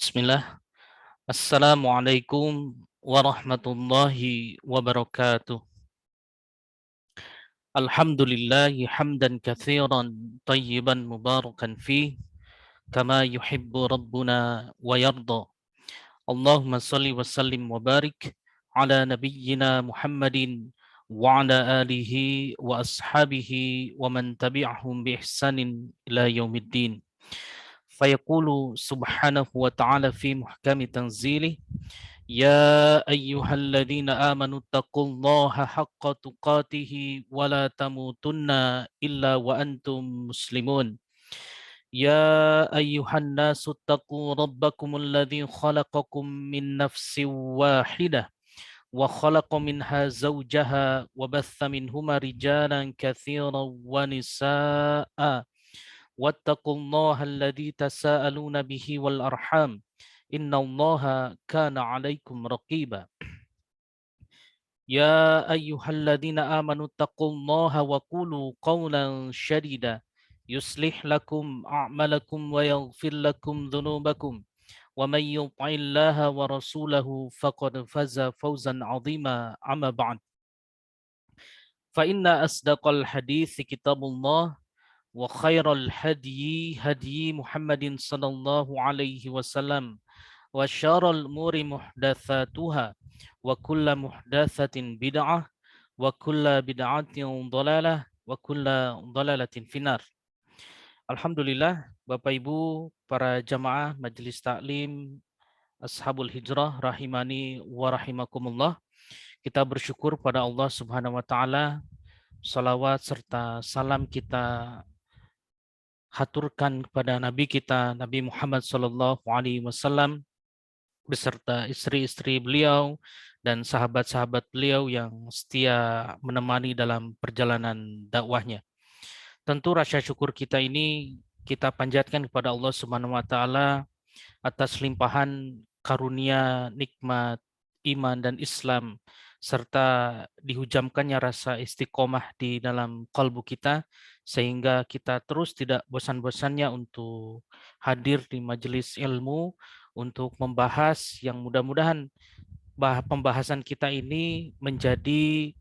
Bismillah. Assalamualaikum warahmatullahi wabarakatuh. Alhamdulillahi hamdan kathiran tayyiban mubarakan fih kama yuhibbu rabbuna wa yarda. Allahumma salli wa sallim wa barik ala nabiyyina Muhammadin wa ala alihi wa ashabihi wa man tabi'ahum bi ihsanin ila yaumiddin. Fayaqulu subhanahu wa ta'ala fi muhkami tanzilih يا أيها الذين آمنوا اتقوا الله حق تقاته ولا تموتن إلا وأنتم مسلمون يا أيها الناس اتقوا ربكم الذي خلقكم من نفس واحدة وخلق منها زوجها وبث منهما رجالا كثيرا ونساء واتقوا الله الذي تساءلون به والأرحام إن الله كان عليكم رقيبا يا أيها الذين آمنوا اتقوا الله وقولوا قولا شديدا يصلح لكم أعمالكم ويغفر لكم ذنوبكم ومن يطع الله ورسوله فقد فاز فوزا عظيما أما بعد فإن أصدق الحديث كتاب الله وخير الهدي هدي محمد صلى الله عليه وسلم وشر الأمور محدثاتها وكل محدثة بدعة وكل بدعة ضلالة وكل ضلالة في النار. Alhamdulillah, Bapak Ibu, para jamaah Majelis Taklim Ashabul Hijrah rahimani wa rahimakumullah. Kita bersyukur pada Allah Subhanahu wa taala. Salawat serta salam kita haturkan kepada Nabi kita Nabi Muhammad sallallahu alaihi wasallam beserta istri-istri beliau dan sahabat-sahabat beliau yang setia menemani dalam perjalanan dakwahnya. Tentu rasa syukur kita ini kita panjatkan kepada Allah Subhanahu wa taala atas limpahan karunia nikmat iman dan Islam serta dihujamkannya rasa istiqomah di dalam kalbu kita sehingga kita terus tidak bosan-bosannya untuk hadir di majelis ilmu untuk membahas yang mudah-mudahan pembahasan kita ini menjadi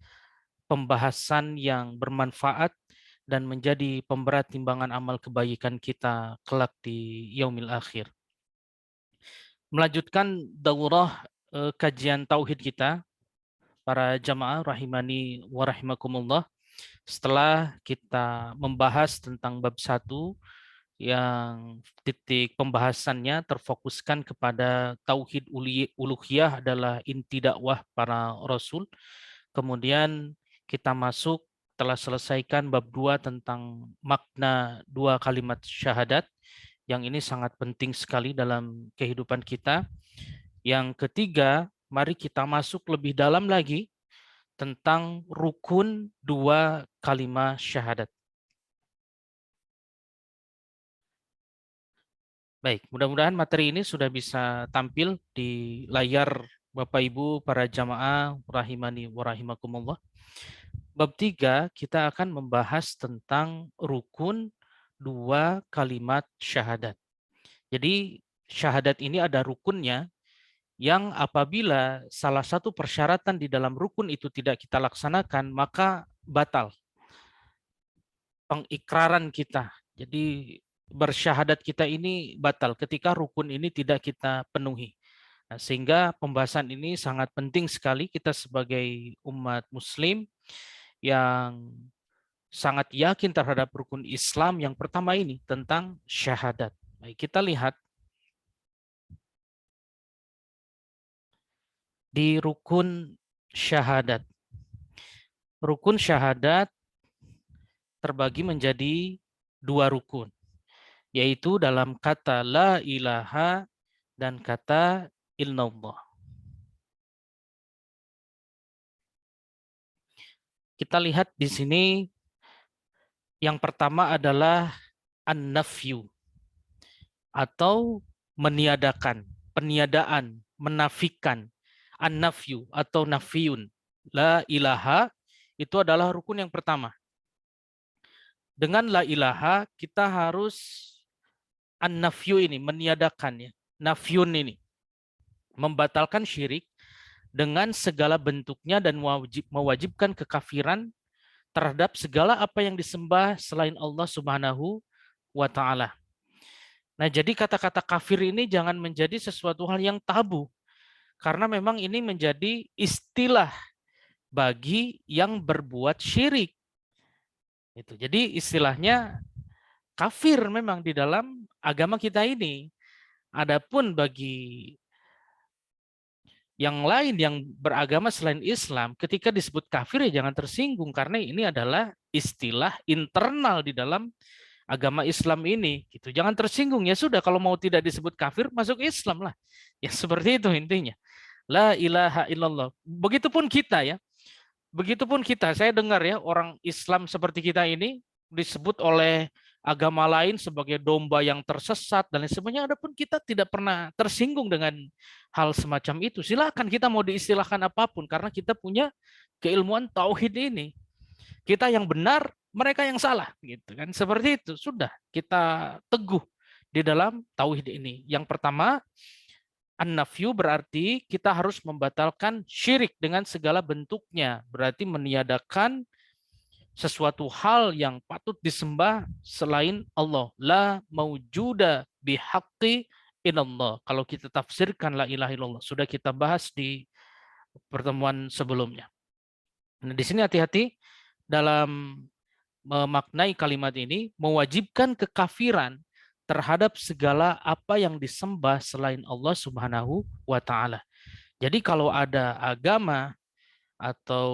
pembahasan yang bermanfaat dan menjadi pemberat timbangan amal kebaikan kita kelak di yaumil akhir. Melanjutkan daurah kajian tauhid kita, para jamaah rahimani wa rahimakumullah. Setelah kita membahas tentang bab 1 yang titik pembahasannya terfokuskan kepada tauhid uluhiyah adalah inti dakwah para rasul. Kemudian kita masuk telah selesaikan bab 2 tentang makna dua kalimat syahadat yang ini sangat penting sekali dalam kehidupan kita. Yang ketiga, mari kita masuk lebih dalam lagi tentang rukun dua kalimat syahadat. Baik, mudah-mudahan materi ini sudah bisa tampil di layar Bapak Ibu para jamaah rahimani wa rahimakumullah. Bab 3 kita akan membahas tentang rukun dua kalimat syahadat. Jadi syahadat ini ada rukunnya yang apabila salah satu persyaratan di dalam rukun itu tidak kita laksanakan maka batal pengikraran kita. Jadi bersyahadat kita ini batal ketika rukun ini tidak kita penuhi. Nah, sehingga pembahasan ini sangat penting sekali kita sebagai umat muslim yang sangat yakin terhadap rukun Islam yang pertama ini tentang syahadat. Baik, kita lihat di rukun syahadat. Rukun syahadat terbagi menjadi dua rukun, yaitu dalam kata la ilaha dan kata illallah. Kita lihat di sini yang pertama adalah an-nafyu atau meniadakan, peniadaan, menafikan. An-nafyu atau nafiyun. La ilaha itu adalah rukun yang pertama. Dengan la ilaha kita harus an-nafyu ini meniadakan ya. nafyun ini, membatalkan syirik dengan segala bentuknya dan mewajibkan kekafiran terhadap segala apa yang disembah selain Allah Subhanahu wa taala. Nah, jadi kata-kata kafir ini jangan menjadi sesuatu hal yang tabu karena memang ini menjadi istilah bagi yang berbuat syirik. Itu. Jadi istilahnya kafir memang di dalam agama kita ini. Adapun bagi yang lain yang beragama selain Islam, ketika disebut kafir ya jangan tersinggung karena ini adalah istilah internal di dalam agama Islam ini. Gitu. Jangan tersinggung ya sudah kalau mau tidak disebut kafir masuk Islam lah. Ya seperti itu intinya. La ilaha illallah. Begitupun kita ya. Begitupun kita. Saya dengar ya orang Islam seperti kita ini disebut oleh agama lain sebagai domba yang tersesat dan lain sebagainya. Adapun kita tidak pernah tersinggung dengan hal semacam itu. Silakan kita mau diistilahkan apapun karena kita punya keilmuan tauhid ini. Kita yang benar, mereka yang salah, gitu kan? Seperti itu. Sudah kita teguh di dalam tauhid ini. Yang pertama, an-nafyu berarti kita harus membatalkan syirik dengan segala bentuknya. Berarti meniadakan sesuatu hal yang patut disembah selain Allah. La maujuda bihaqqi illallah. Kalau kita tafsirkan la ilaha illallah, sudah kita bahas di pertemuan sebelumnya. Nah, di sini hati-hati dalam memaknai kalimat ini, mewajibkan kekafiran terhadap segala apa yang disembah selain Allah Subhanahu wa taala. Jadi kalau ada agama atau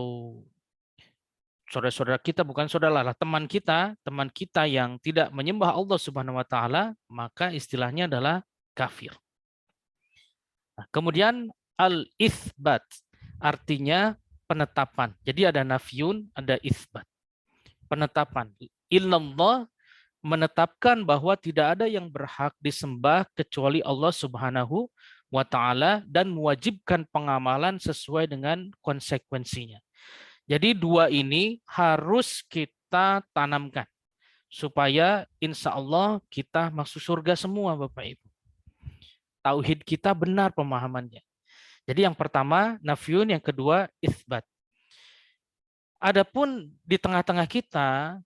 saudara-saudara kita, bukan saudara lah, teman kita yang tidak menyembah Allah Subhanahu wa taala, maka istilahnya adalah kafir. Nah, kemudian al-itsbat artinya penetapan. Jadi ada nafyun, ada itsbat. Penetapan. Illallah menetapkan bahwa tidak ada yang berhak disembah kecuali Allah Subhanahu wa taala dan mewajibkan pengamalan sesuai dengan konsekuensinya. Jadi dua ini harus kita tanamkan supaya insya Allah kita masuk surga semua Bapak Ibu. Tauhid kita benar pemahamannya. Jadi yang pertama nafyun, yang kedua itsbat. Adapun di tengah-tengah kita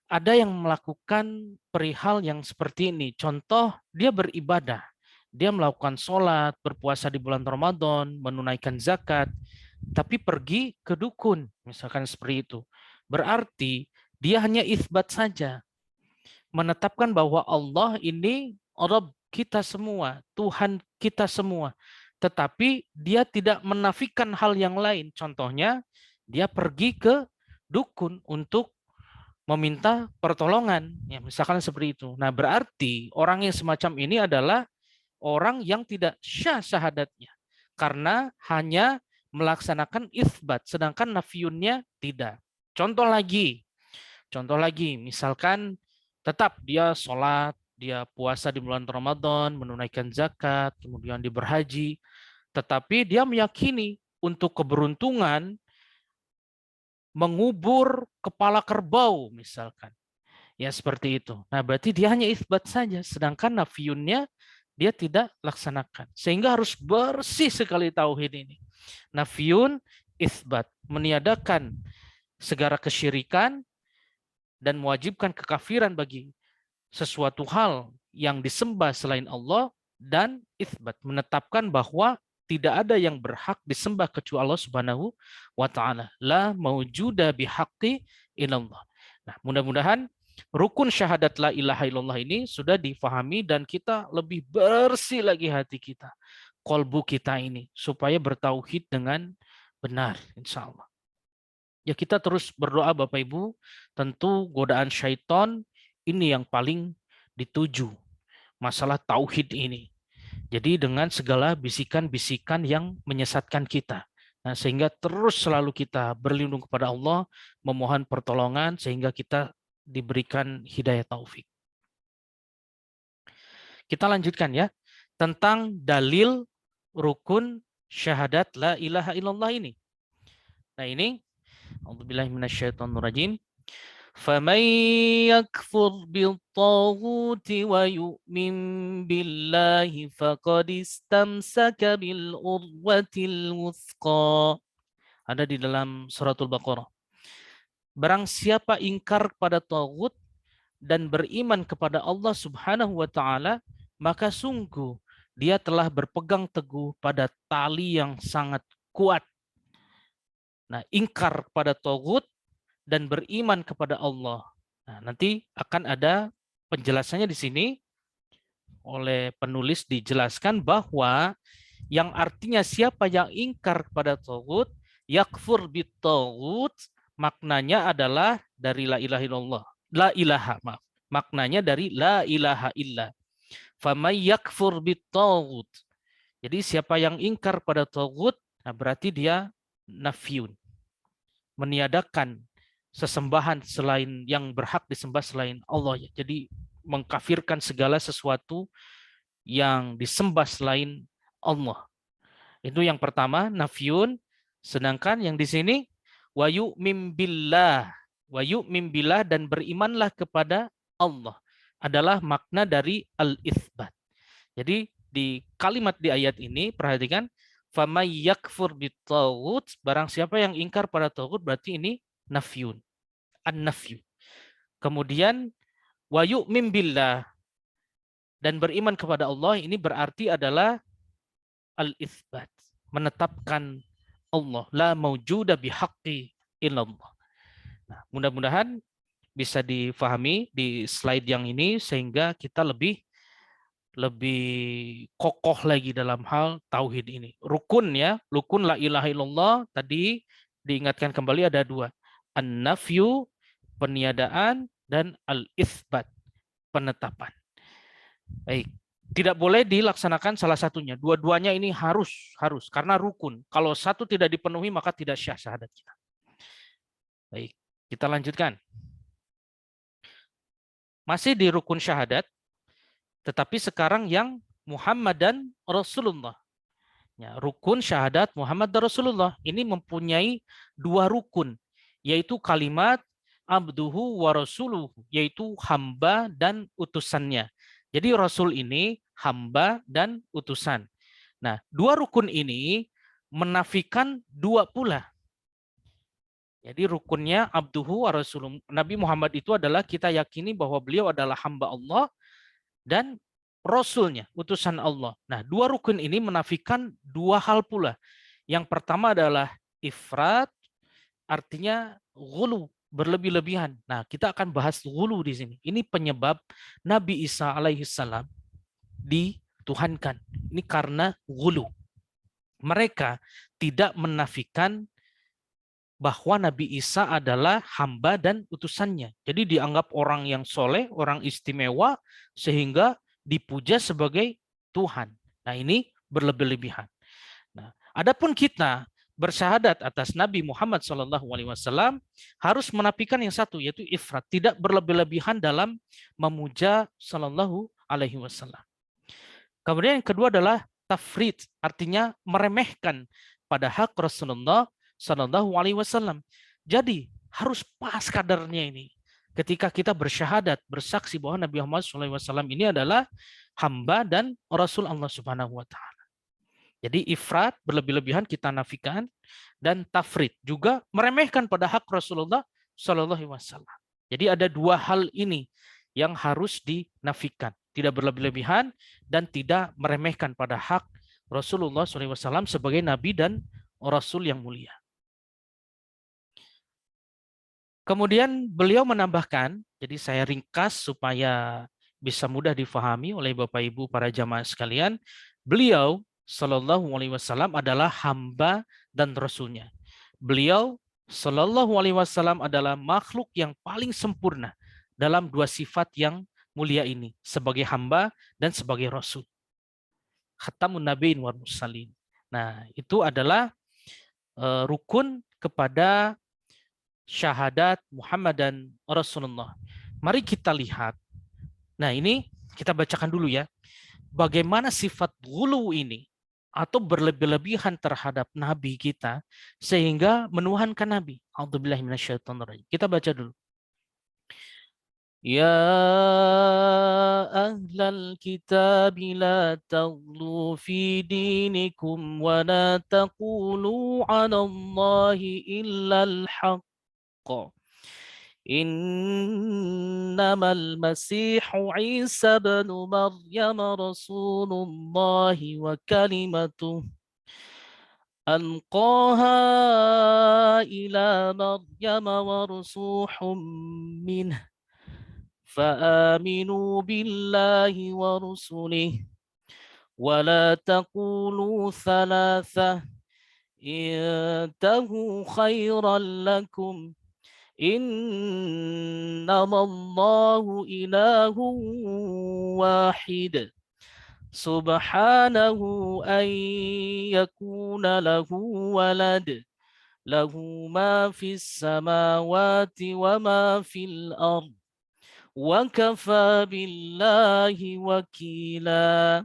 ada yang melakukan perihal yang seperti ini. Contoh, dia beribadah. Dia melakukan sholat, berpuasa di bulan Ramadan, menunaikan zakat, tapi pergi ke dukun, misalkan seperti itu. Berarti dia hanya itsbat saja. Menetapkan bahwa Allah ini Rabb kita semua, Tuhan kita semua. Tetapi dia tidak menafikan hal yang lain. Contohnya, dia pergi ke dukun untuk meminta pertolongan, ya misalkan seperti itu. Nah, berarti orang yang semacam ini adalah orang yang tidak syah syahadatnya karena hanya melaksanakan itsbat, sedangkan nafiyunnya tidak. Contoh lagi, misalkan tetap dia sholat, dia puasa di bulan Ramadan, menunaikan zakat, kemudian dia berhaji, tetapi dia meyakini untuk keberuntungan mengubur kepala kerbau misalkan. Ya seperti itu. Nah berarti dia hanya itsbat saja. Sedangkan nafiyunnya dia tidak laksanakan. Sehingga harus bersih sekali tauhid ini. Nafiyun itsbat. Meniadakan segala kesyirikan dan mewajibkan kekafiran bagi sesuatu hal yang disembah selain Allah dan itsbat. Menetapkan bahwa tidak ada yang berhak disembah kecuali Allah Subhanahu wa taala. La maujuda bihaqqi illallah. Nah, mudah-mudahan rukun syahadat la ilaha illallah ini sudah difahami dan kita lebih bersih lagi hati kita, kolbu kita ini supaya bertauhid dengan benar insyaallah. Ya kita terus berdoa Bapak Ibu, tentu godaan syaitan ini yang paling dituju. Masalah tauhid ini. Jadi dengan segala bisikan-bisikan yang menyesatkan kita. Nah, sehingga terus selalu kita berlindung kepada Allah, memohon pertolongan sehingga kita diberikan hidayah taufik. Kita lanjutkan ya, tentang dalil rukun syahadat la ilaha illallah ini. Nah ini, a'udzubillahi minasyaitonirrajim. فَمَنْ يَكْفُرْ بِالطَّاغُوتِ وَيُؤْمِنْ بِاللَّهِ فَقَدِ اسْتَمْسَكَ بِالْعُرْوَةِ الْوُثْقَى. Ada di dalam suratul Baqarah. Barang siapa ingkar pada tagut dan beriman kepada Allah Subhanahu wa taala, maka sungguh dia telah berpegang teguh pada tali yang sangat kuat. Nah, ingkar pada tagut dan beriman kepada Allah. Nah, nanti akan ada penjelasannya di sini oleh penulis, dijelaskan bahwa yang artinya siapa yang ingkar kepada tagut, yakfur bitagut, maknanya adalah dari la ilaha illallah. La ilaha, maaf. Maknanya dari la ilaha illa. Famay yakfur bitagut. Jadi siapa yang ingkar pada tagut, nah berarti dia nafyun, meniadakan sesembahan selain yang berhak disembah selain Allah. Jadi mengkafirkan segala sesuatu yang disembah selain Allah. Itu yang pertama, nafyun. Sedangkan yang di sini wa yu'min billah. Wa yu'min billah, dan berimanlah kepada Allah adalah makna dari al-itsbat. Jadi di kalimat di ayat ini perhatikan, famay yakfur bitaghut, barang siapa yang ingkar pada taghut, berarti ini nafyun, an-nafyu. Kemudian wa yu'min billah, dan beriman kepada Allah, ini berarti adalah al-itsbat, menetapkan Allah, la maujuda bihaqqi illallah. Nah, mudah-mudahan bisa difahami di slide yang ini sehingga kita lebih kokoh lagi dalam hal tauhid ini. Rukun ya, rukun la ilaha illallah tadi diingatkan kembali ada dua. An-nafyu, peniadaan, dan al-itsbat, penetapan. Baik. Tidak boleh dilaksanakan salah satunya. Dua-duanya ini harus karena rukun. Kalau satu tidak dipenuhi maka tidak syah syahadat kita. Baik, kita lanjutkan. Masih di rukun syahadat, tetapi sekarang yang Muhammad dan Rasulullah. Ya, rukun syahadat Muhammad dan Rasulullah ini mempunyai dua rukun, yaitu kalimat abduhu wa rasuluhu, yaitu hamba dan utusannya. Jadi Rasul ini hamba dan utusan. Nah, dua rukun ini menafikan dua pula. Jadi rukunnya abduhu wa rasuluhu. Nabi Muhammad itu adalah kita yakini bahwa beliau adalah hamba Allah dan Rasulnya, utusan Allah. Nah, dua rukun ini menafikan dua hal pula. Yang pertama adalah ifrat, artinya ghulu, berlebih-lebihan. Nah, kita akan bahas ghulu di sini. Ini penyebab Nabi Isa alaihissalam dituhankan. Ini karena ghulu. Mereka tidak menafikan bahwa Nabi Isa adalah hamba dan utusannya. Jadi dianggap orang yang soleh, orang istimewa, sehingga dipuja sebagai Tuhan. Nah, ini berlebih-lebihan. Nah, adapun kita bersyahadat atas Nabi Muhammad SAW harus menafikan yang satu, yaitu ifrat, tidak berlebih-lebihan dalam memuja Sallallahu Alaihi Wasallam. Kemudian yang kedua adalah tafrid, artinya meremehkan pada hak Rasulullah Sallallahu Alaihi Wasallam. Jadi harus pas kadarnya ini. Ketika kita bersyahadat, bersaksi bahwa Nabi Muhammad SAW ini adalah hamba dan Rasul Allah Subhanahu Wa Taala. Jadi ifrat, berlebih-lebihan kita nafikan, dan tafrid juga meremehkan pada hak Rasulullah Sallallahu Alaihi Wasallam. Jadi ada dua hal ini yang harus dinafikan, tidak berlebih-lebihan dan tidak meremehkan pada hak Rasulullah SAW sebagai Nabi dan Rasul yang mulia. Kemudian beliau menambahkan, jadi saya ringkas supaya bisa mudah difahami oleh Bapak Ibu para jamaah sekalian, beliau Shallallahu Alaihi Wasallam adalah hamba dan Rasulnya. Beliau Shallallahu Alaihi Wasallam adalah makhluk yang paling sempurna dalam dua sifat yang mulia ini, sebagai hamba dan sebagai Rasul. Khatamun Nabiyyin wal Mursalin. Nah, itu adalah rukun kepada syahadat Muhammad dan Rasulullah. Mari kita lihat. Nah, ini kita bacakan dulu ya. Bagaimana sifat ghulu ini atau berlebih-lebihan terhadap Nabi kita sehingga menuhankan Nabi. A'udzubillahi minasyaitonir rajim. Kita baca dulu. يا أهل الكتاب لا تغلوا في دينكم ولا تقولوا على الله إلا الحق إنما المسيح عيسى بن مريم رسول الله وكلمته ألقاها إلى مريم ورسوح منه فآمنوا بالله ورسله ولا تقولوا ثلاثة انتهوا خيرا لكم إنما الله إله واحد سبحانه أن يكون له ولد له ما في السماوات وما في الأرض وكفى بالله وكيلا.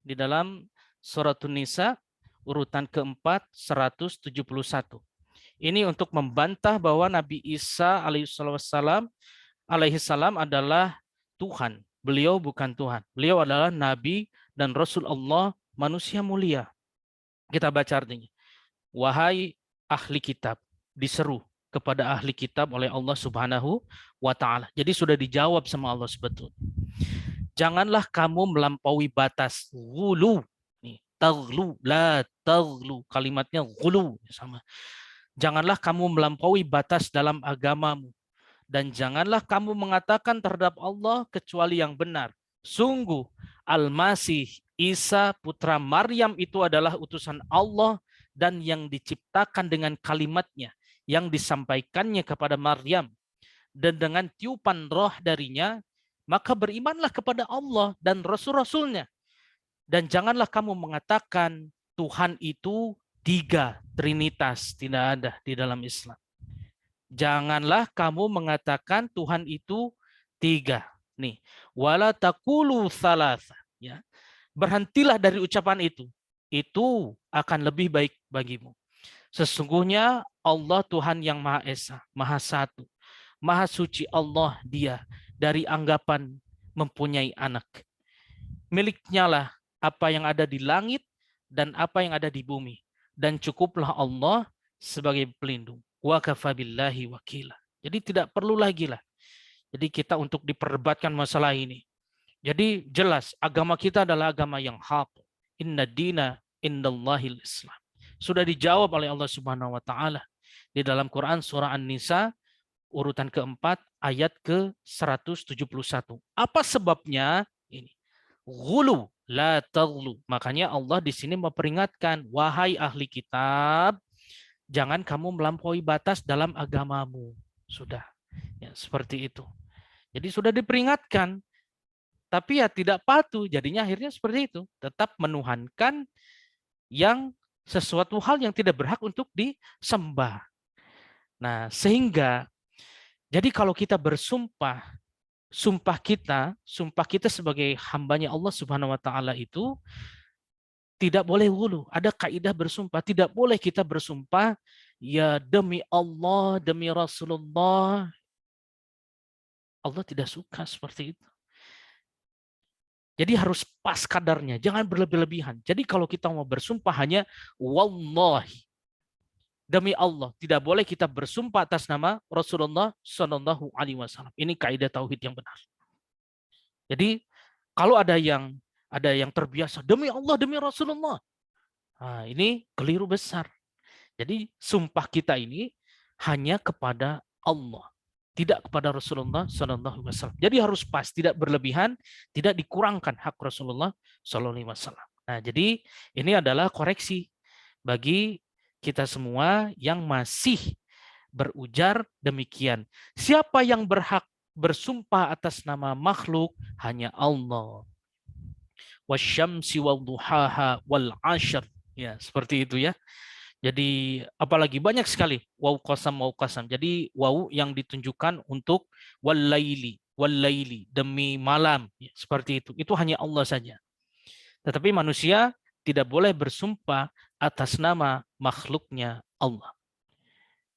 Di dalam surat An-Nisa urutan keempat 171. Ini untuk membantah bahwa Nabi Isa alaihissalam adalah Tuhan. Beliau bukan Tuhan. Beliau adalah Nabi dan Rasul Allah, manusia mulia. Kita baca artinya. Wahai ahli kitab, diseru kepada ahli kitab oleh Allah Subhanahu wa Ta'ala. Jadi sudah dijawab sama Allah sebetulnya. Janganlah kamu melampaui batas. Ghulu. Nih, taghlu, la taghlu. Kalimatnya ghulu sama. Janganlah kamu melampaui batas dalam agamamu. Dan janganlah kamu mengatakan terhadap Allah kecuali yang benar. Sungguh, Al-Masih Isa putra Maryam itu adalah utusan Allah dan yang diciptakan dengan kalimatnya, yang disampaikannya kepada Maryam. Dan dengan tiupan roh darinya, maka berimanlah kepada Allah dan Rasul-Rasulnya. Dan janganlah kamu mengatakan Tuhan itu tiga, Trinitas, tidak ada di dalam Islam. Janganlah kamu mengatakan Tuhan itu tiga. Nih, wala taqulu tsalatsa, ya. Berhentilah dari ucapan itu. Itu akan lebih baik bagimu. Sesungguhnya Allah Tuhan yang Maha Esa, Maha Satu. Maha suci Allah Dia dari anggapan mempunyai anak. Miliknya lah apa yang ada di langit dan apa yang ada di bumi. Dan cukuplah Allah sebagai pelindung. Wa kafa billahi wakila. Jadi tidak perlu lagi lah. Jadi kita untuk diperdebatkan masalah ini. Jadi jelas agama kita adalah agama yang hak. Inna dina indallahil Islam. Sudah dijawab oleh Allah Subhanahu wa Ta'ala di dalam Quran surah An-Nisa urutan keempat ayat ke-171. Apa sebabnya? Ini. Ghulu la taghlu. Makanya Allah di sini memperingatkan, wahai ahli kitab, jangan kamu melampaui batas dalam agamamu. Sudah. Ya, seperti itu. Jadi sudah diperingatkan. Tapi ya tidak patuh. Jadinya akhirnya seperti itu. Tetap menuhankan yang sesuatu hal yang tidak berhak untuk disembah. Nah, sehingga jadi kalau kita bersumpah, sumpah kita sebagai hambanya Allah Subhanahu wa Ta'ala itu tidak boleh ghulu. Ada kaidah bersumpah, tidak boleh kita bersumpah ya demi Allah, demi Rasulullah. Allah tidak suka seperti itu. Jadi harus pas kadarnya, jangan berlebih-lebihan. Jadi kalau kita mau bersumpah hanya wallahi, demi Allah, tidak boleh kita bersumpah atas nama Rasulullah Shallallahu Alaihi Wasallam. Ini kaidah tauhid yang benar. Jadi kalau ada yang terbiasa demi Allah, demi Rasulullah, nah, ini keliru besar. Jadi sumpah kita ini hanya kepada Allah, tidak kepada Rasulullah Shallallahu Alaihi Wasallam. Jadi harus pas, tidak berlebihan, tidak dikurangkan hak Rasulullah Shallallahu Alaihi Wasallam. Nah, jadi ini adalah koreksi bagi kita semua yang masih berujar demikian. Siapa yang berhak bersumpah atas nama makhluk? Hanya Allah. Wasyamsi wal duhaha wal ashr. Ya, seperti itu ya. Jadi apalagi banyak sekali waw qasam. Jadi waw yang ditunjukkan untuk walaili demi malam, ya, seperti itu. Itu hanya Allah saja. Tetapi manusia tidak boleh bersumpah atas nama makhluknya Allah.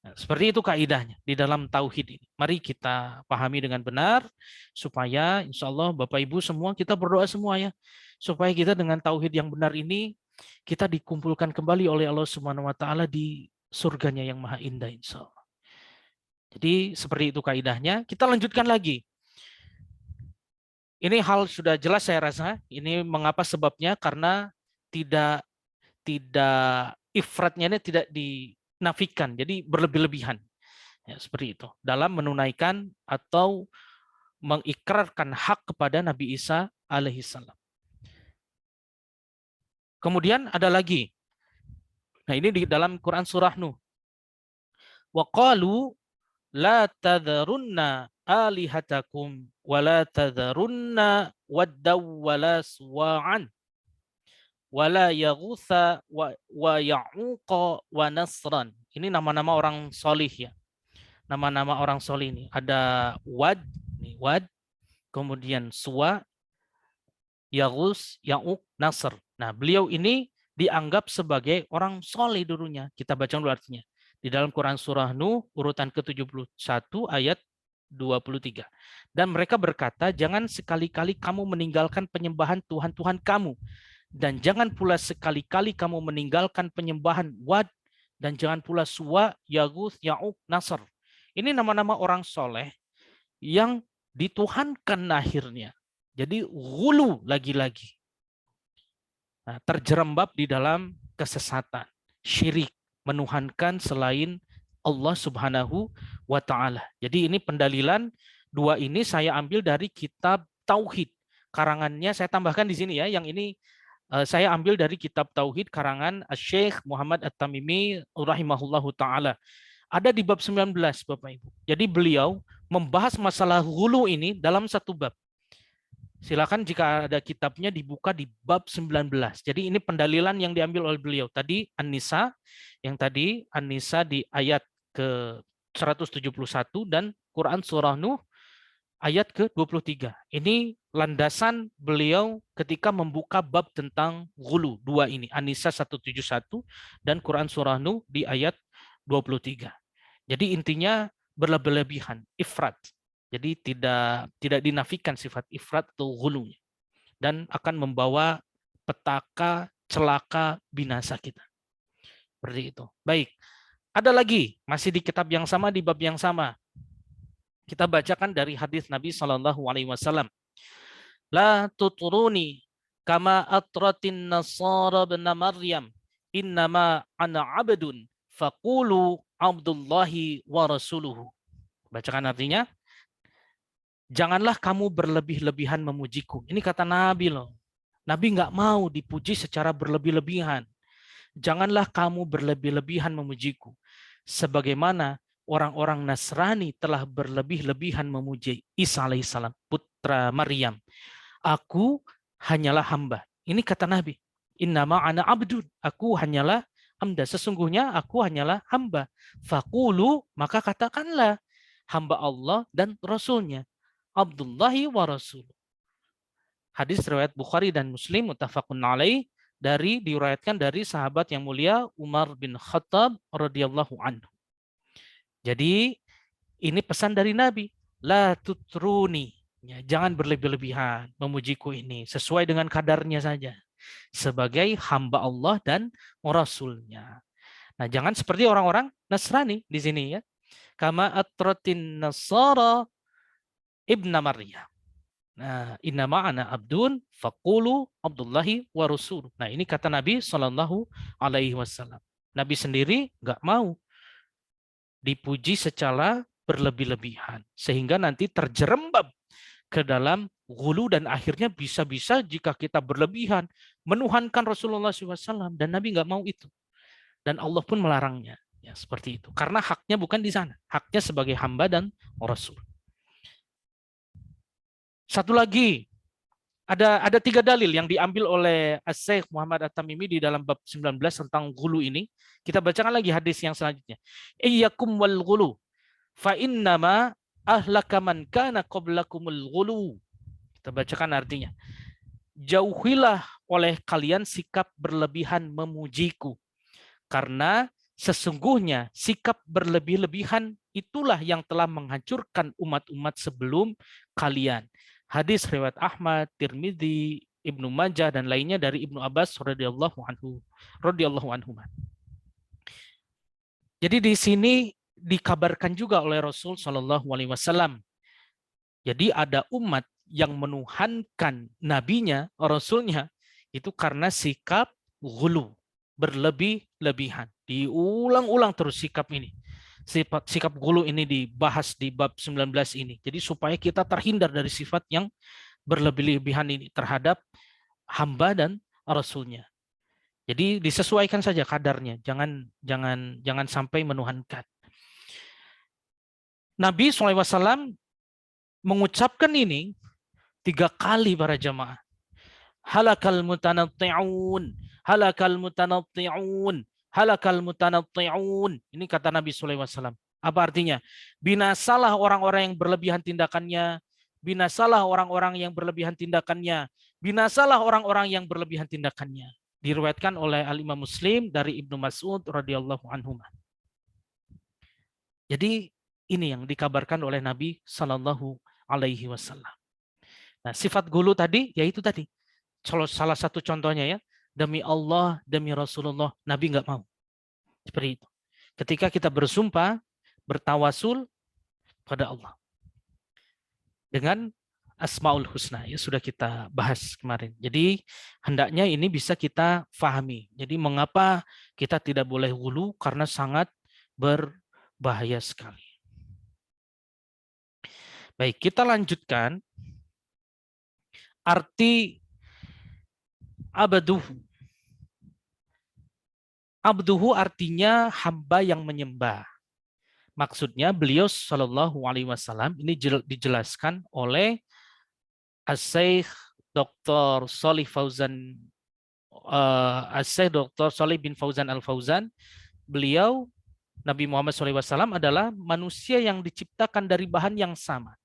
Nah, seperti itu kaidahnya di dalam tauhid ini. Mari kita pahami dengan benar supaya insya Allah Bapak Ibu semua kita berdoa semua ya, supaya kita dengan tauhid yang benar ini kita dikumpulkan kembali oleh Allah Subhanahu Wa Taala di surganya yang maha indah insya Allah. Jadi seperti itu kaidahnya. Kita lanjutkan lagi. Ini hal sudah jelas saya rasa. Ini mengapa sebabnya karena tidak tidak ifratnya ini tidak dinafikan, jadi berlebih-lebihan. Ya, seperti itu. Dalam menunaikan atau mengikrarkan hak kepada Nabi Isa alaihissalam. Kemudian ada lagi. Nah, ini di dalam Quran surah Nuh. Wa qalu la tadharunna alihatakum wa la tadharunna waddaw wa la suwa'an wa la yaghutha wa ya'uqa wa nasran. Ini nama-nama orang solih ya. Nama-nama orang solih ini. Ada Wad, kemudian Suwa, Yaghus, Ya'uq, Nasr. Nah, beliau ini dianggap sebagai orang soleh dulunya. Kita baca dulu artinya. Di dalam Quran Surah Nuh, urutan ke-71 ayat 23. Dan mereka berkata, jangan sekali-kali kamu meninggalkan penyembahan Tuhan-Tuhan kamu. Dan jangan pula sekali-kali kamu meninggalkan penyembahan Wad. Dan jangan pula Suwa, Yaghus, Ya'uq, Nasr. Ini nama-nama orang soleh yang dituhankan akhirnya. Jadi ghulu lagi-lagi. Nah, terjerembab di dalam kesesatan, syirik, menuhankan selain Allah Subhanahu wa Ta'ala. Jadi ini pendalilan dua ini saya ambil dari kitab Tauhid. Karangannya saya tambahkan di sini ya, yang ini saya ambil dari kitab Tauhid karangan Syekh Muhammad At-Tamimi rahimahullahu taala. Ada di bab 19 Bapak Ibu. Jadi beliau membahas masalah ghulu ini dalam satu bab. Silakan jika ada kitabnya dibuka di bab 19. Jadi ini pendalilan yang diambil oleh beliau. Tadi An-Nisa, yang tadi An-Nisa di ayat ke 171 dan Quran Surah Nuh ayat ke-23. Ini landasan beliau ketika membuka bab tentang ghulu. Dua ini, An-Nisa 171 dan Quran Surah Nuh di ayat 23. Jadi intinya berlebihan, ifrat. Jadi tidak dinafikan sifat ifrat atau ghulunya. Dan akan membawa petaka, celaka, binasa kita. Seperti itu. Baik. Ada lagi, masih di kitab yang sama, di bab yang sama. Kita bacakan dari hadis Nabi SAW. La tuturuni kama atratin nasara bin Maryam. Innama ana abdun faqulu Abdullahi wa rasuluhu. Bacakan artinya. Janganlah kamu berlebih-lebihan memujiku. Ini kata Nabi loh. Nabi nggak mau dipuji secara berlebih-lebihan. Janganlah kamu berlebih-lebihan memujiku. Sebagaimana orang-orang Nasrani telah berlebih-lebihan memuji Isa alaihissalam, putra Maryam. Aku hanyalah hamba. Ini kata Nabi. Innama ana abdun. Aku hanyalah hamba. Sesungguhnya aku hanyalah hamba. Faqulu, maka katakanlah hamba Allah dan Rasulnya. Abdullahi wa Rasul. Hadis riwayat Bukhari dan Muslim muttafaqun alaih diriwayatkan dari sahabat yang mulia Umar bin Khattab radhiyallahu anhu. Jadi ini pesan dari Nabi, la tutruni. Ya, jangan berlebih-lebihan memujiku ini, sesuai dengan kadarnya saja. Sebagai hamba Allah dan Rasulnya. Nah, jangan seperti orang-orang Nasrani di sini ya. Kama atratin nasara ibna Maryam. Nah, innama ana abdun faqulu Abdullahi wa Rasul. Nah, ini kata Nabi Shallallahu alaihi wasallam. Nabi sendiri nggak mau dipuji secara berlebih-lebihan sehingga nanti terjerembab ke dalam ghulu dan akhirnya bisa-bisa jika kita berlebihan menuhankan Rasulullah SAW dan Nabi nggak mau itu dan Allah pun melarangnya ya seperti itu karena haknya bukan di sana, haknya sebagai hamba dan Rasul. Satu lagi ada 3 dalil yang diambil oleh Syekh Muhammad At-Tamimi di dalam bab 19 tentang ghulu ini. Kita bacakan lagi hadis yang selanjutnya. Iyyakum wal ghulu fa innama ahlaka man kana qablakumul ghulu. Kita bacakan artinya. Jauhilah oleh kalian sikap berlebihan memujiku. Karena Sesungguhnya sikap berlebih-lebihan itulah yang telah menghancurkan umat-umat sebelum kalian. Hadis riwayat Ahmad, Tirmidzi, Ibnu Majah dan lainnya dari Ibnu Abbas radhiyallahu anhu. Jadi di sini dikabarkan juga oleh Rasul Shallallahu alaihi wasallam. Jadi ada umat yang menuhankan nabinya, rasulnya itu karena sikap ghulu, berlebih-lebihan. Diulang-ulang terus sikap ini. Sikap ghulu ini dibahas di bab 19 ini. Jadi supaya kita terhindar dari sifat yang berlebih-lebihan ini terhadap hamba dan rasulnya. Jadi disesuaikan saja kadarnya, jangan sampai menuhankan. Nabi SAW mengucapkan ini 3 kali para jamaah. Halakal mutanatti'un, halakal mutanatti'un, halakal mutanatti'un. Ini kata Nabi SAW. Apa artinya? Binasalah orang-orang yang berlebihan tindakannya, binasalah orang-orang yang berlebihan tindakannya, binasalah orang-orang yang berlebihan tindakannya. Diriwayatkan oleh Al-Imam Muslim dari Ibnu Mas'ud radhiyallahu anhu. Jadi ini yang dikabarkan oleh Nabi Shallallahu alaihi wasallam. Nah, sifat ghulu tadi yaitu tadi. Salah satu contohnya ya, demi Allah, demi Rasulullah, Nabi nggak mau. Seperti itu. Ketika kita bersumpah, bertawasul pada Allah. Dengan Asmaul Husna, ya sudah kita bahas kemarin. Jadi hendaknya ini bisa kita fahami. Jadi mengapa kita tidak boleh ghulu? Karena sangat berbahaya sekali. Baik, kita lanjutkan. Arti abduhu. Abduhu artinya hamba yang menyembah. Maksudnya beliau Shallallahu alaihi wasallam ini dijelaskan oleh As-Syaikh Dr. Shalih Fauzan As-Syaikh Dr. Shalih bin Fauzan Al-Fauzan. Beliau Nabi Muhammad SAW adalah manusia yang diciptakan dari bahan yang sama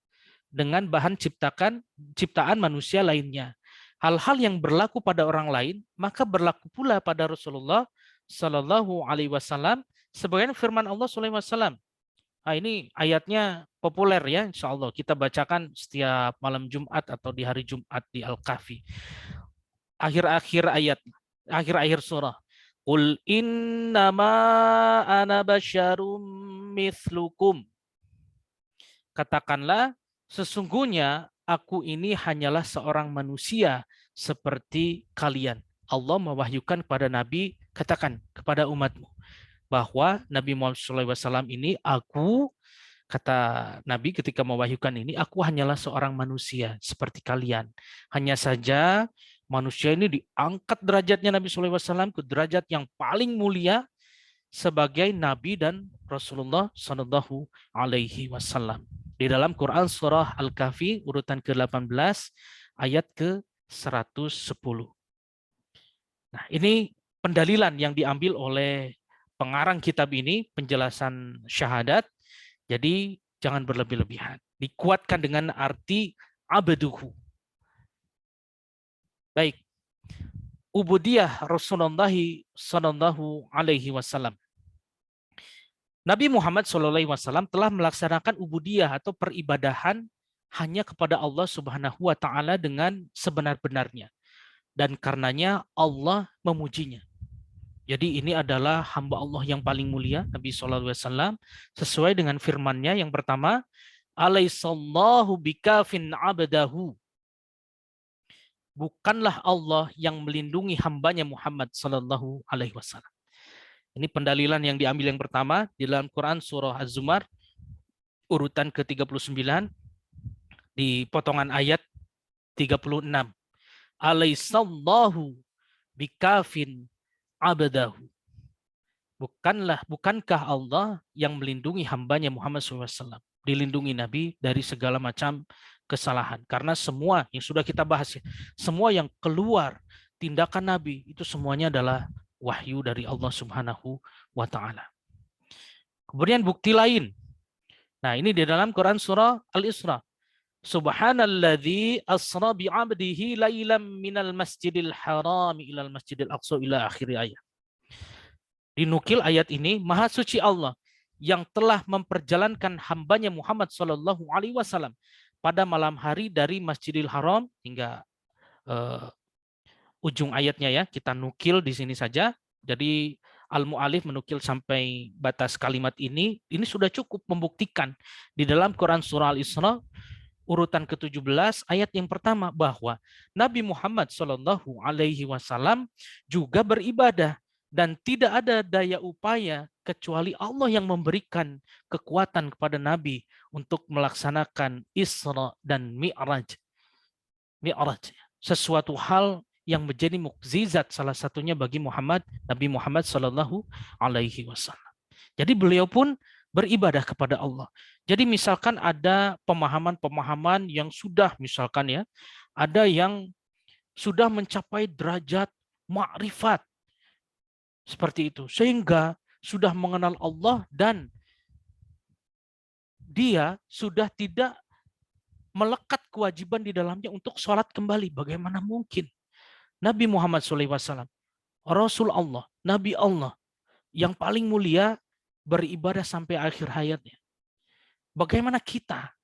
dengan bahan ciptaan manusia lainnya. Hal-hal yang berlaku pada orang lain maka berlaku pula pada Rasulullah Shallallahu alaihi wasallam sebagaimana firman Allah Subhanahu wa taala. Nah, ini ayatnya populer ya, insya Allah kita bacakan setiap malam Jumat atau di hari Jumat di Al-Kahfi. Akhir-akhir surah. Qul innama ana basyarum mithlukum. Katakanlah, sesungguhnya aku ini hanyalah seorang manusia seperti kalian. Allah mewahyukan kepada Nabi, katakan kepada umatmu, bahwa Nabi Muhammad SAW ini kata Nabi ketika mewahyukan ini, aku hanyalah seorang manusia seperti kalian. Hanya saja manusia ini diangkat derajatnya Nabi SAW ke derajat yang paling mulia sebagai Nabi dan Rasulullah Sallallahu Alaihi Wasallam. Di dalam Quran surah Al-Kahfi urutan ke-18 ayat ke-110. Nah, ini pendalilan yang diambil oleh pengarang kitab ini, penjelasan syahadat. Jadi jangan berlebih-lebihan. Dikuatkan dengan arti abduhu. Baik. Ubudiyah Rasulullah sallallahu alaihi wasallam. Nabi Muhammad sallallahu alaihi wasallam telah melaksanakan ubudiyah atau peribadahan hanya kepada Allah Subhanahu wa taala dengan sebenar-benarnya. Dan karenanya Allah memujinya. Jadi ini adalah hamba Allah yang paling mulia, Nabi sallallahu alaihi wasallam, sesuai dengan firman-Nya yang pertama, alaihissallahu bikafin abdahu. Bukanlah Allah yang melindungi hambanya Muhammad sallallahu alaihi wasallam. Ini pendalilan yang diambil yang pertama di dalam Quran surah Az-Zumar urutan ke-39 di potongan ayat 36. Alaihissallahu bikafin abdahu. Bukankah Allah yang melindungi hambanya Muhammad SAW? Dilindungi Nabi dari segala macam kesalahan. Karena semua yang sudah kita bahas, semua yang keluar tindakan Nabi, itu semuanya adalah wahyu dari Allah Subhanahu wa Ta'ala. Kemudian bukti lain. Nah, ini di dalam Quran surah Al-Isra. Subhanalladzi asra bi'abdihi lailam minal masjidil harami ilal masjidil aqsa ila akhir ayat. Dinukil ayat ini, Maha Suci Allah yang telah memperjalankan hambanya Muhammad Shallallahu Alaihi Wasallam pada malam hari dari Masjidil Haram hingga ujung ayatnya ya, kita nukil di sini saja. Jadi Al-Mu'alif menukil sampai batas kalimat ini sudah cukup membuktikan di dalam Quran Surah Al-Isra urutan ke-17 ayat yang pertama bahwa Nabi Muhammad Shallallahu Alaihi Wasallam juga beribadah dan tidak ada daya upaya kecuali Allah yang memberikan kekuatan kepada Nabi untuk melaksanakan Isra dan Mi'raj. Mi'raj, sesuatu hal yang menjadi mukjizat salah satunya bagi Nabi Muhammad Shallallahu Alaihi Wasallam. Jadi beliau pun beribadah kepada Allah. Jadi misalkan ada pemahaman-pemahaman yang sudah misalkan ya, ada yang sudah mencapai derajat ma'rifat seperti itu, sehingga sudah mengenal Allah dan dia sudah tidak melekat kewajiban di dalamnya untuk sholat kembali. Bagaimana mungkin? Nabi Muhammad SAW, Rasul Allah, Nabi Allah, yang paling mulia beribadah sampai akhir hayatnya. Bagaimana kita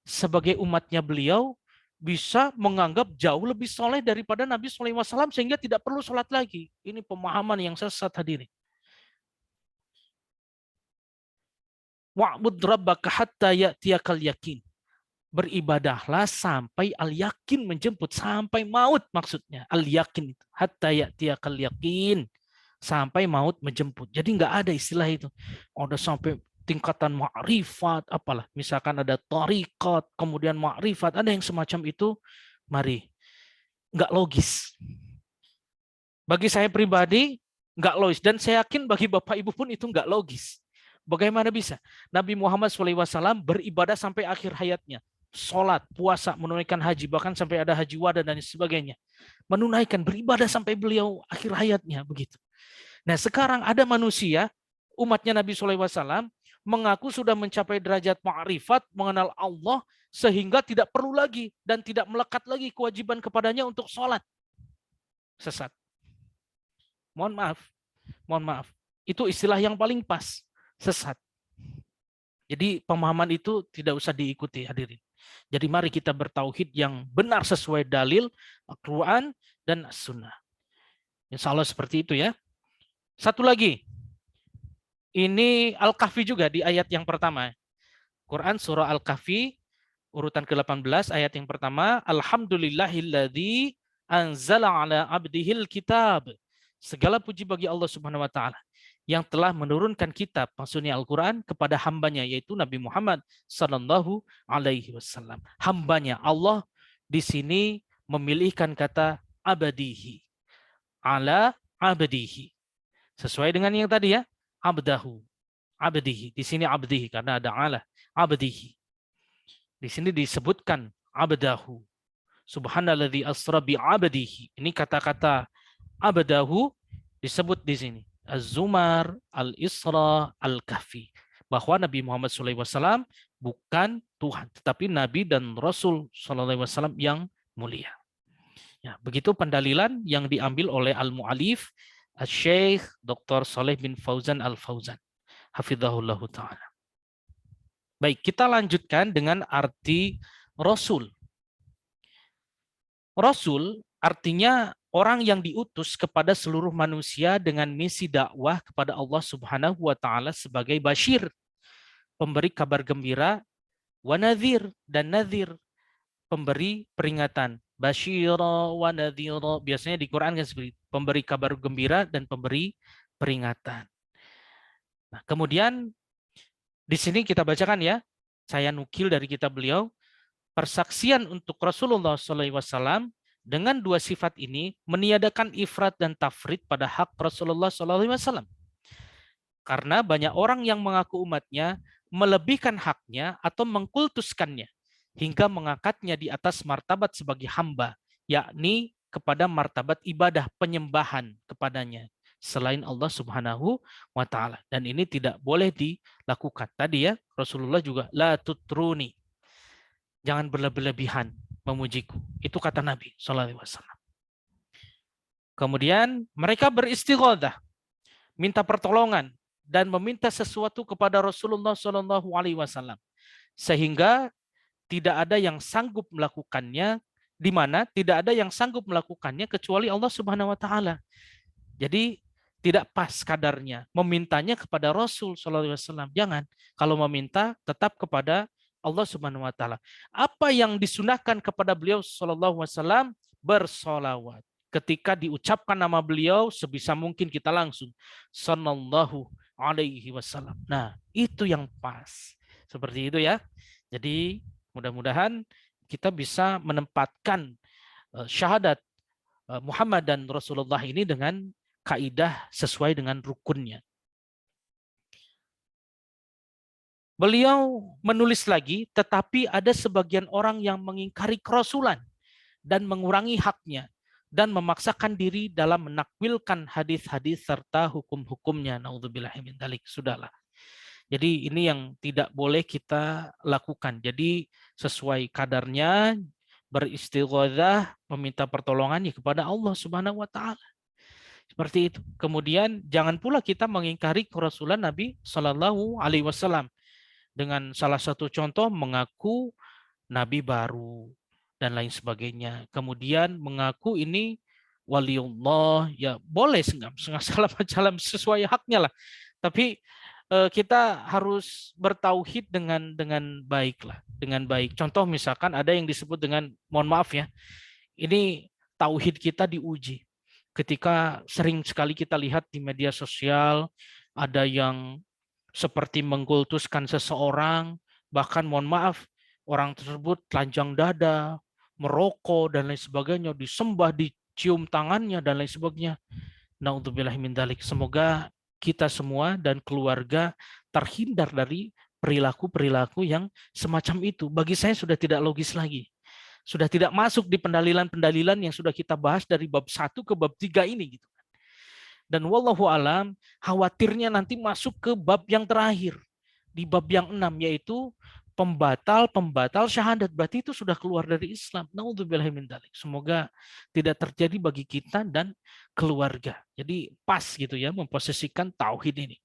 sebagai umatnya beliau bisa menganggap jauh lebih soleh daripada Nabi SAW sehingga tidak perlu sholat lagi? Ini pemahaman yang sesat hadirin. Wa'bud rabbaka hatta ya'tiyakal yakin. Beribadahlah sampai al-yakin menjemput, sampai maut maksudnya. Al-yakin itu, hatta ya'tiyakal yakin, sampai maut menjemput. Jadi nggak ada istilah itu. Ada sampai tingkatan ma'rifat, apalah. Misalkan ada tariqat, kemudian ma'rifat, ada yang semacam itu. Mari, nggak logis. Bagi saya pribadi, nggak logis. Dan saya yakin bagi Bapak Ibu pun itu nggak logis. Bagaimana bisa? Nabi Muhammad SAW beribadah sampai akhir hayatnya. Sholat, puasa, menunaikan haji, bahkan sampai ada haji wada dan sebagainya. Menunaikan, beribadah sampai beliau akhir hayatnya. Begitu. Nah sekarang ada manusia, umatnya Nabi SAW, mengaku sudah mencapai derajat ma'rifat, mengenal Allah, sehingga tidak perlu lagi dan tidak melekat lagi kewajiban kepadanya untuk sholat. Sesat. Mohon maaf. Itu istilah yang paling pas. Sesat. Jadi pemahaman itu tidak usah diikuti hadirin. Jadi mari kita bertauhid yang benar sesuai dalil Al-Quran dan As-Sunnah. Insya Allah seperti itu ya. Satu lagi. Ini Al-Kahfi juga di ayat yang pertama. Quran surah Al-Kahfi urutan ke-18 ayat yang pertama. Alhamdulillahilladzi anzala ala abdihil kitab. Segala puji bagi Allah Subhanahu wa taala yang telah menurunkan kitab, maksudnya Al-Quran, kepada hambanya, yaitu Nabi Muhammad Sallallahu Alaihi Wasallam. Hambanya Allah di sini memilihkan kata abadihi, ala abadihi, sesuai dengan yang tadi ya, abdahu, abdihi. Di sini abdihi karena ada ala, abdihi. Di sini disebutkan abdahu. Subhanalladzi asra bi abdihi. Ini kata-kata abdahu disebut di sini. Az-Zumar, Al-Isra, Al-Kahfi. Bahwa Nabi Muhammad SAW bukan Tuhan, tetapi Nabi dan Rasul SAW yang mulia. Ya, begitu pendalilan yang diambil oleh Al-Mu'alif, Al-Syekh Dr. Saleh bin Fauzan Al-Fauzan. Hafidhahullahu ta'ala. Baik, kita lanjutkan dengan arti Rasul. Rasul artinya orang yang diutus kepada seluruh manusia dengan misi dakwah kepada Allah Subhanahu wa taala sebagai basyir, pemberi kabar gembira, wa nadhir, dan nadhir, pemberi peringatan. Basyira wa nadhira, biasanya di Quran kan seperti pemberi kabar gembira dan pemberi peringatan. Nah, kemudian di sini kita bacakan ya, saya nukil dari kitab beliau, persaksian untuk Rasulullah SAW dengan dua sifat ini meniadakan ifrat dan tafrid pada hak Rasulullah SAW. Karena banyak orang yang mengaku umatnya melebihkan haknya atau mengkultuskannya hingga mengangkatnya di atas martabat sebagai hamba, yakni kepada martabat ibadah penyembahan kepadanya selain Allah Subhanahu wa taala. Dan ini tidak boleh dilakukan. Tadi ya, Rasulullah juga la tutruni. Jangan berlebihan memujiku. Itu kata Nabi SAW. Kemudian mereka beristighatsah minta pertolongan dan meminta sesuatu kepada Rasulullah Shallallahu Alaihi Wasallam, sehingga tidak ada yang sanggup melakukannya, di mana tidak ada yang sanggup melakukannya kecuali Allah Subhanahu Wa Taala. Jadi tidak pas kadarnya memintanya kepada Rasul Shallallahu Alaihi Wasallam. Jangan, kalau meminta tetap kepada Allah Subhanahu Wa Taala. Apa yang disunahkan kepada beliau Shallallahu Alaihi Wasallam? Bersolawat. Ketika diucapkan nama beliau, sebisa mungkin kita langsung Sallallahu Alaihi Wasallam. Nah, itu yang pas. Seperti itu ya. Jadi mudah-mudahan kita bisa menempatkan syahadat Muhammad dan Rasulullah ini dengan kaidah sesuai dengan rukunnya. Beliau menulis lagi, tetapi ada sebagian orang yang mengingkari kerasulan dan mengurangi haknya dan memaksakan diri dalam menakwilkan hadis-hadis serta hukum-hukumnya. Naudzubillah min dzalik. Sudahlah. Jadi ini yang tidak boleh kita lakukan. Jadi sesuai kadarnya, beristighatsah, meminta pertolongan kepada Allah Subhanahu wa taala. Seperti itu. Kemudian jangan pula kita mengingkari kerasulan Nabi Shallallahu Alaihi Wasallam dengan salah satu contoh mengaku Nabi baru dan lain sebagainya. Kemudian mengaku ini waliullah, ya boleh segala macam sesuai haknya lah. Tapi kita harus bertauhid dengan baik lah, dengan baik. Contoh misalkan ada yang disebut dengan, mohon maaf ya, ini tauhid kita diuji. Ketika sering sekali kita lihat di media sosial, ada yang seperti mengkultuskan seseorang, bahkan mohon maaf, orang tersebut telanjang dada, merokok, dan lain sebagainya, disembah, dicium tangannya, dan lain sebagainya. Naudzubillah min dzalik. Semoga kita semua dan keluarga terhindar dari perilaku-perilaku yang semacam itu. Bagi saya sudah tidak logis lagi. Sudah tidak masuk di pendalilan-pendalilan yang sudah kita bahas dari bab 1 ke bab 3 ini gitu. Dan wallahu alam, khawatirnya nanti masuk ke bab yang terakhir, di bab yang 6, yaitu pembatal syahadat. Berarti itu sudah keluar dari Islam. Naudzubillah min dzalik. Semoga tidak terjadi bagi kita dan keluarga. Jadi pas gitu ya memposisikan tauhid ini.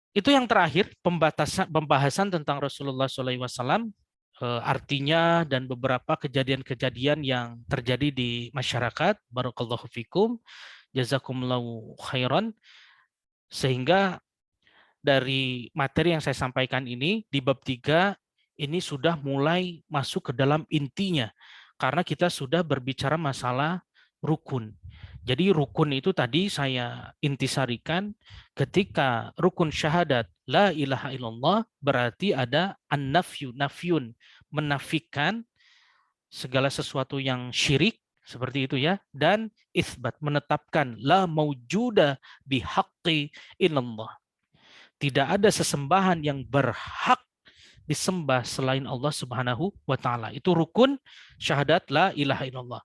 Itu yang terakhir, pembahasan tentang Rasulullah SAW. Artinya dan beberapa kejadian-kejadian yang terjadi di masyarakat. Barakallahu fikum, jazakumullahu khairan. Sehingga dari materi yang saya sampaikan ini di bab 3 ini sudah mulai masuk ke dalam intinya, karena kita sudah berbicara masalah rukun. Jadi rukun itu tadi saya intisarikan, ketika rukun syahadat la ilaha illallah berarti ada nafyun, menafikan segala sesuatu yang syirik seperti itu ya, dan isbat, menetapkan la maujuda bihaqqi illallah. Tidak ada sesembahan yang berhak disembah selain Allah Subhanahu wa taala. Itu rukun syahadat la ilaha illallah.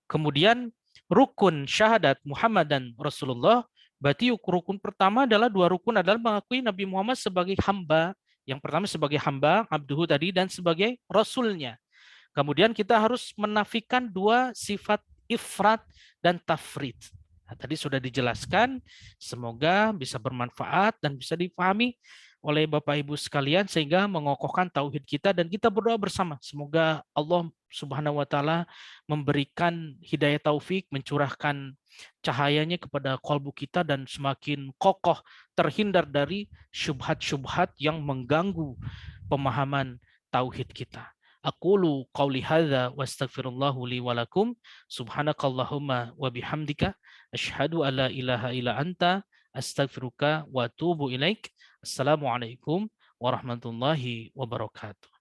Kemudian rukun syahadat Muhammad dan Rasulullah, berarti rukun pertama adalah, dua rukun adalah mengakui Nabi Muhammad sebagai hamba. Yang pertama sebagai hamba, abduhu tadi, dan sebagai rasulnya. Kemudian kita harus menafikan dua sifat ifrat dan tafrid. Nah, tadi sudah dijelaskan, semoga bisa bermanfaat dan bisa dipahami oleh Bapak Ibu sekalian sehingga mengokohkan tauhid kita, dan kita berdoa bersama. Semoga Allah Subhanahu wa taala memberikan hidayah taufik, mencurahkan cahayanya kepada kalbu kita dan semakin kokoh terhindar dari syubhat-syubhat yang mengganggu pemahaman tauhid kita. Aqulu qawli hadza wa astaghfirullahu li wa lakum. Subhanakallahumma wa bihamdika asyhadu an la ilaha illa anta astaghfiruka wa atubu ilaik. Assalamualaikum warahmatullahi wabarakatuh.